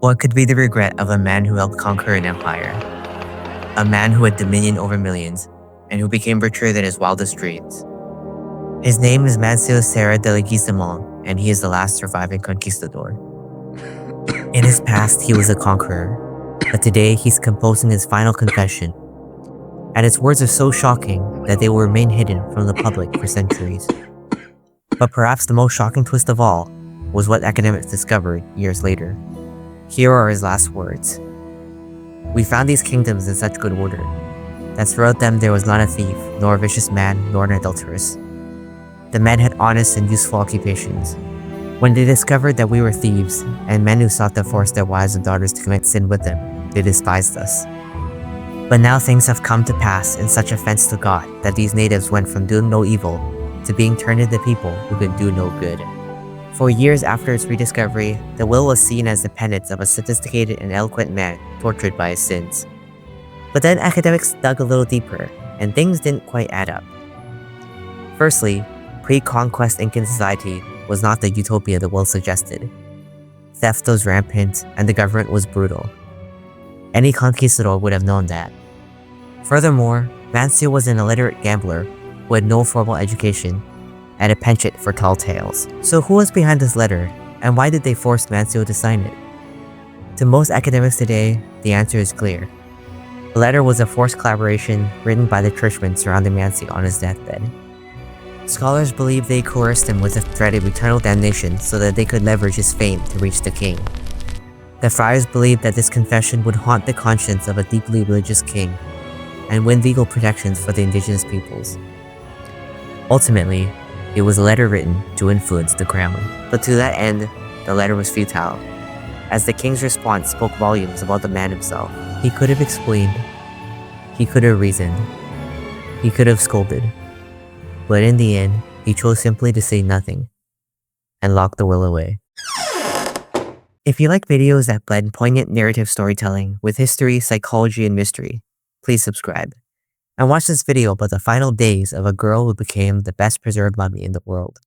What could be the regret of a man who helped conquer an empire? A man who had dominion over millions, and who became richer than his wildest dreams. His name is Mansio Serra Leguizamon, and he is the last surviving conquistador. In his past, he was a conqueror, but today he's composing his final confession, and his words are so shocking that they will remain hidden from the public for centuries. But perhaps the most shocking twist of all was what academics discovered years later. Here are his last words. "We found these kingdoms in such good order, that throughout them there was not a thief, nor a vicious man, nor an adulteress. The men had honest and useful occupations. When they discovered that we were thieves, and men who sought to force their wives and daughters to commit sin with them, they despised us. But now things have come to pass in such offense to God that these natives went from doing no evil to being turned into people who could do no good." For years after its rediscovery, the will was seen as the penance of a sophisticated and eloquent man tortured by his sins. But then academics dug a little deeper, and things didn't quite add up. Firstly, pre-conquest Incan society was not the utopia the will suggested. Theft was rampant, and the government was brutal. Any conquistador would have known that. Furthermore, Mansio was an illiterate gambler who had no formal education and a penchant for tall tales. So who was behind this letter, and why did they force Mansio to sign it? To most academics today, the answer is clear. The letter was a forced collaboration written by the churchmen surrounding Mansio on his deathbed. Scholars believe they coerced him with the threat of eternal damnation so that they could leverage his fame to reach the king. The friars believed that this confession would haunt the conscience of a deeply religious king and win legal protections for the indigenous peoples. Ultimately, it was a letter written to influence the crown. But to that end, the letter was futile, as the king's response spoke volumes about the man himself. He could have explained, he could have reasoned, he could have scolded, but in the end, he chose simply to say nothing and lock the will away. If you like videos that blend poignant narrative storytelling with history, psychology, and mystery, please subscribe. And watch this video about the final days of a girl who became the best preserved mummy in the world.